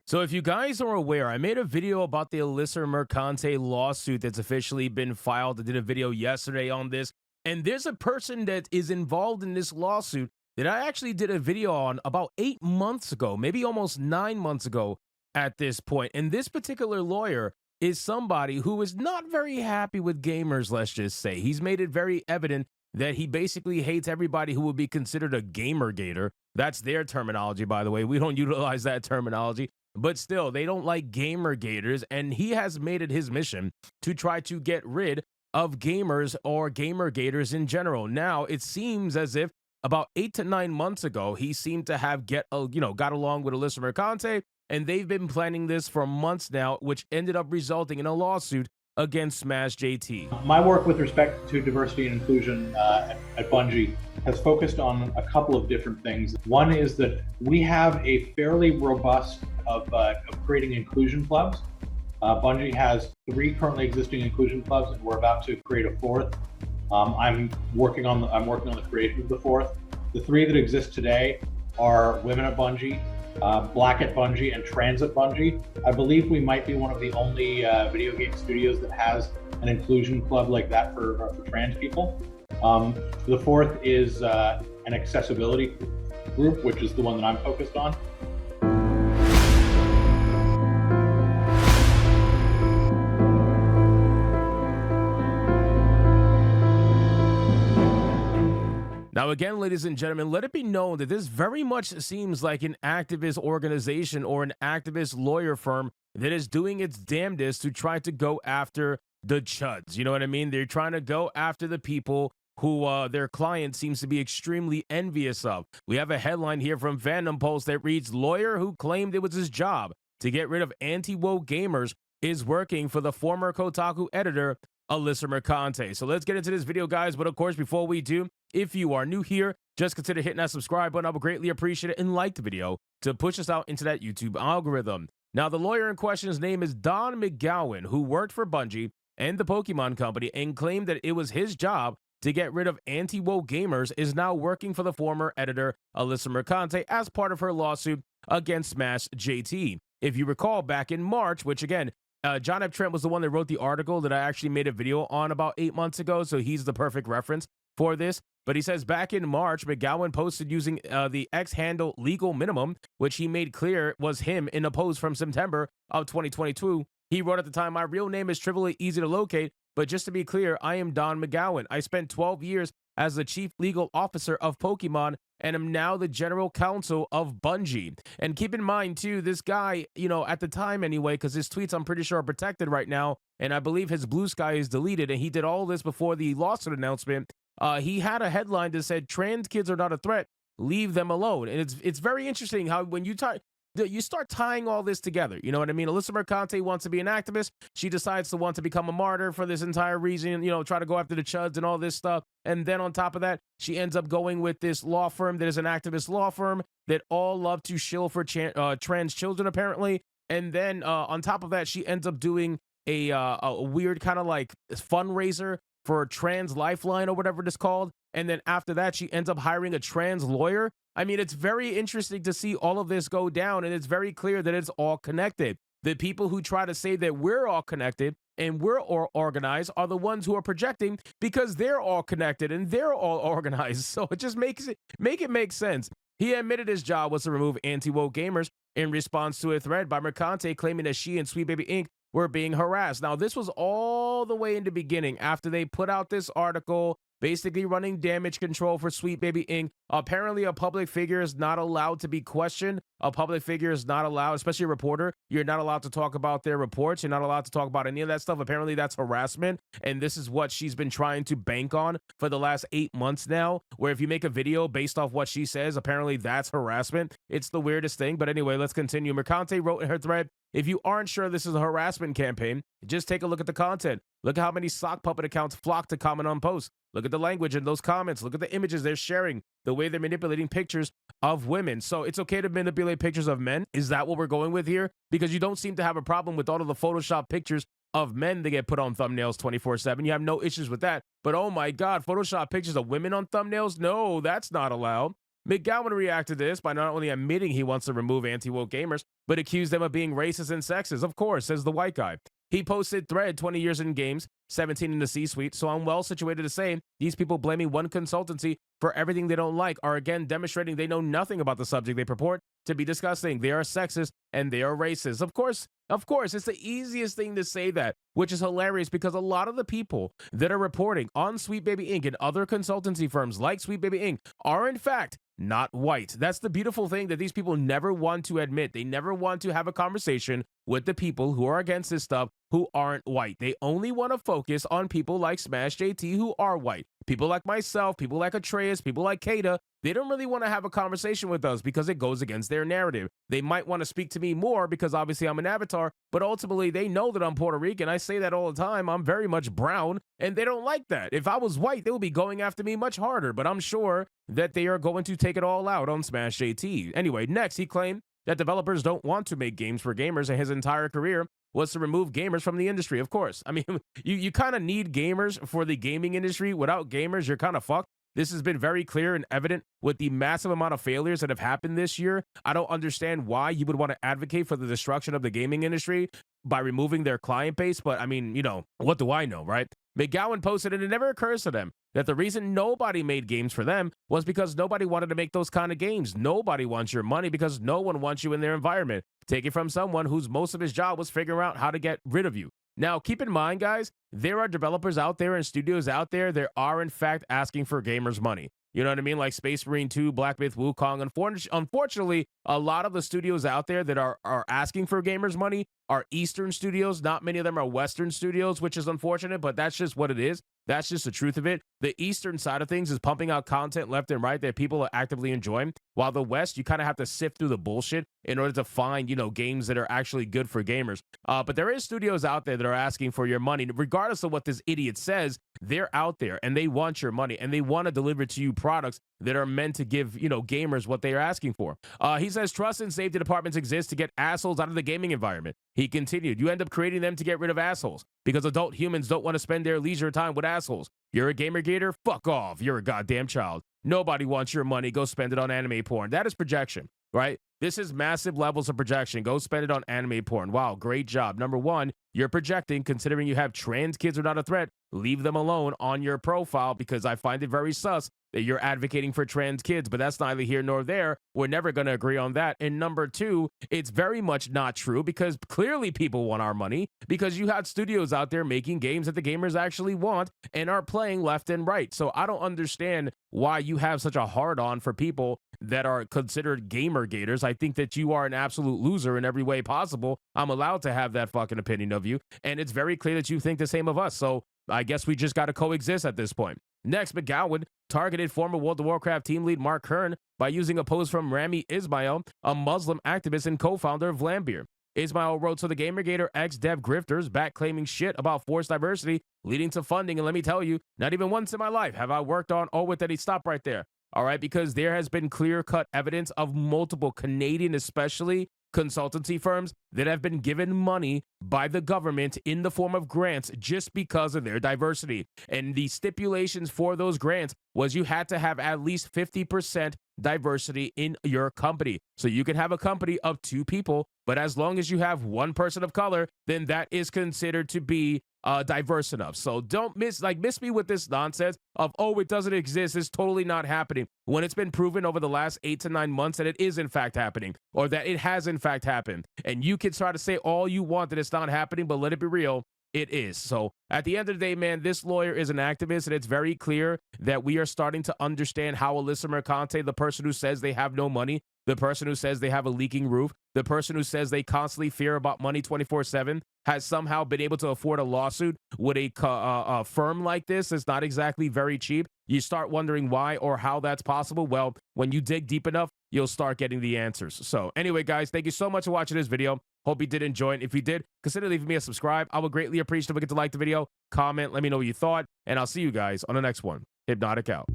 So if you guys are aware, I made a video about the Alyssa Mercante lawsuit that's officially been filed. I did a video yesterday on this, and there's a person that is involved in this lawsuit that I actually did a video on about 8 months ago, maybe almost 9 months ago at this point. And this particular lawyer is somebody who is not very happy with gamers, let's just say. He's made it very evident that he basically hates everybody who would be considered a gamer gator. That's their terminology, by the way. We don't utilize that terminology. But still, they don't like gamer gators, and he has made it his mission to try to get rid of gamers or gamer gators in general. Now, it seems as if about 8 to 9 months ago, he seemed to have got along with Alyssa Mercante, and they've been planning this for months now, which ended up resulting in a lawsuit against Smash JT. My work with respect to diversity and inclusion at Bungie has focused on a couple of different things. One is that we have a fairly robust of creating inclusion clubs. Bungie has 3 currently existing inclusion clubs, and we're about to create a 4th. I'm working on the creation of the 4th. The 3 that exist today are Women at Bungie, Black at Bungie, and Trans at Bungie. I believe we might be one of the only video game studios that has an inclusion club like that for trans people. The 4th is an accessibility group, which is the one that I'm focused on. Now, again, ladies and gentlemen, let it be known that this very much seems like an activist organization or an activist lawyer firm that is doing its damnedest to try to go after the chuds. You know what I mean? They're trying to go after the people who their client seems to be extremely envious of. We have a headline here from Fandom Post that reads, "Lawyer who claimed it was his job to get rid of anti-woke gamers is working for the former Kotaku editor, Alyssa Mercante." So let's get into this video, guys. But of course, before we do, if you are new here, just consider hitting that subscribe button. I would greatly appreciate it, and like the video to push us out into that YouTube algorithm. Now, the lawyer in question's name is Don McGowan, who worked for Bungie and the Pokemon Company and claimed that it was his job to get rid of anti-woke gamers, is now working for the former editor, Alyssa Mercante, as part of her lawsuit against Smash JT. If you recall, back in March, which again, John F. Trent was the one that wrote the article that I actually made a video on about 8 months ago, so he's the perfect reference for this. But he says back in March, McGowan posted using the X handle Legal Minimum, which he made clear was him in a post from September of 2022. He wrote at the time, "My real name is trivially easy to locate, but just to be clear, I am Don McGowan. I spent 12 years as the chief legal officer of Pokemon and am now the general counsel of Bungie." And keep in mind, too, this guy, at the time anyway, because his tweets, I'm pretty sure, are protected right now, and I believe his Blue Sky is deleted, and he did all this before the lawsuit announcement. He had a headline that said, "Trans kids are not a threat, leave them alone." And it's very interesting how when you start tying all this together, you know what I mean? Alyssa Mercante wants to be an activist. She decides to want to become a martyr for this entire reason, try to go after the chuds and all this stuff. And then on top of that, she ends up going with this law firm that is an activist law firm that all love to shill for trans children, apparently. And then on top of that, she ends up doing a weird kind of like fundraiser for Trans Lifeline or whatever it is called. And then after that, she ends up hiring a trans lawyer. I mean, it's very interesting to see all of this go down, and it's very clear that it's all connected. The people who try to say that we're all connected and we're all organized are the ones who are projecting because they're all connected and they're all organized. So it just make it make sense. He admitted his job was to remove anti-woke gamers in response to a thread by Mercante claiming that she and Sweet Baby Inc. were being harassed. Now, this was all the way in the beginning after they put out this article basically running damage control for Sweet Baby Inc. Apparently, a public figure is not allowed to be questioned. A public figure is not allowed, especially a reporter. You're not allowed to talk about their reports. You're not allowed to talk about any of that stuff. Apparently, that's harassment. And this is what she's been trying to bank on for the last 8 months now, where if you make a video based off what she says, apparently that's harassment. It's the weirdest thing. But anyway, let's continue. Mercante wrote in her thread, "If you aren't sure this is a harassment campaign, just take a look at the content. Look at how many sock puppet accounts flock to comment on posts. Look at the language in those comments. Look at the images they're sharing, the way they're manipulating pictures of women." So it's okay to manipulate pictures of men? Is that what we're going with here? Because you don't seem to have a problem with all of the Photoshop pictures of men that get put on thumbnails 24/7. You have no issues with that. But oh my God, Photoshop pictures of women on thumbnails? No, that's not allowed. McGowan reacted to this by not only admitting he wants to remove anti-woke gamers, but accused them of being racist and sexist. Of course, says the white guy. He posted thread 20 years in games, 17 in the C-suite, so I'm well situated to say these people blaming one consultancy for everything they don't like are again demonstrating they know nothing about the subject they purport to be discussing. They are sexist and they are racist. Of course, it's the easiest thing to say that, which is hilarious because a lot of the people that are reporting on Sweet Baby Inc. and other consultancy firms like Sweet Baby Inc. are in fact not white. That's the beautiful thing that these people never want to admit. They never want to have a conversation with the people who are against this stuff who aren't white. They only want to focus on people like Smash JT who are white. People like myself, people like Atreus, people like Kata. They don't really want to have a conversation with us because it goes against their narrative. They might want to speak to me more because obviously I'm an avatar, but ultimately they know that I'm Puerto Rican. I say that all the time. I'm very much brown, and they don't like that. If I was white, they would be going after me much harder, but I'm sure that they are going to take it all out on Smash JT. Anyway, next, he claimed that developers don't want to make games for gamers, and his entire career was to remove gamers from the industry. Of course, I mean, you kind of need gamers for the gaming industry. Without gamers, you're kind of fucked. This has been very clear and evident with the massive amount of failures that have happened this year. I don't understand why you would want to advocate for the destruction of the gaming industry by removing their client base, but I mean, what do I know, right? McGowan posted, and it never occurs to them that the reason nobody made games for them was because nobody wanted to make those kind of games. Nobody wants your money because no one wants you in their environment. Take it from someone whose most of his job was figuring out how to get rid of you. Now, keep in mind, guys, there are developers out there and studios out there that are, in fact, asking for gamers' money. You know what I mean? Like Space Marine 2, Black Myth, Wukong. Unfortunately, a lot of the studios out there that are asking for gamers' money are Eastern studios. Not many of them are Western studios, which is unfortunate, but that's just what it is. That's just the truth of it. The Eastern side of things is pumping out content left and right that people are actively enjoying, while the West, you kind of have to sift through the bullshit in order to find, games that are actually good for gamers. But there is studios out there that are asking for your money. Regardless of what this idiot says, they're out there and they want your money and they want to deliver to you products that are meant to give, gamers what they are asking for. He says trust and safety departments exist to get assholes out of the gaming environment. He continued, you end up creating them to get rid of assholes because adult humans don't want to spend their leisure time with assholes. You're a gamer gator? Fuck off. You're a goddamn child. Nobody wants your money. Go spend it on anime porn. That is projection, right? This is massive levels of projection. Go spend it on anime porn. Wow, great job. Number one, you're projecting, considering you have trans kids are not a threat. Leave them alone on your profile because I find it very sus that you're advocating for trans kids, but that's neither here nor there. We're never going to agree on that. And number two, it's very much not true because clearly people want our money because you had studios out there making games that the gamers actually want and are playing left and right. So I don't understand why you have such a hard-on for people that are considered gamer gators. I think that you are an absolute loser in every way possible. I'm allowed to have that fucking opinion of you, and it's very clear that you think the same of us. So I guess we just got to coexist at this point. Next, McGowan targeted former World of Warcraft team lead Mark Kern by using a post from Rami Ismail, a Muslim activist and co-founder of Vlambeer. Ismail wrote, so the Gamergator ex-dev grifters back claiming shit about forced diversity leading to funding. And let me tell you, not even once in my life have I worked on, oh, with that he stopped right there. All right, because there has been clear-cut evidence of multiple Canadian, especially consultancy firms that have been given money by the government in the form of grants just because of their diversity. And the stipulations for those grants was you had to have at least 50% diversity in your company. So you can have a company of 2 people, but as long as you have 1 person of color, then that is considered to be diverse enough. So don't miss me with this nonsense of, oh, it doesn't exist. It's totally not happening. When it's been proven over the last 8 to 9 months that it is in fact happening, or that it has in fact happened. And you can try to say all you want that it's not happening, but let it be real. It is. So at the end of the day, man, this lawyer is an activist, and it's very clear that we are starting to understand how Alyssa Mercante, the person who says they have no money, the person who says they have a leaking roof, the person who says they constantly fear about money 24/7, has somehow been able to afford a lawsuit with a firm like this. It's not exactly very cheap. You start wondering why or how that's possible. Well, when you dig deep enough, you'll start getting the answers. So anyway, guys, thank you so much for watching this video. Hope you did enjoy it. If you did, consider leaving me a subscribe. I would greatly appreciate if you get to like the video, comment, let me know what you thought, and I'll see you guys on the next one. Hypnotic out.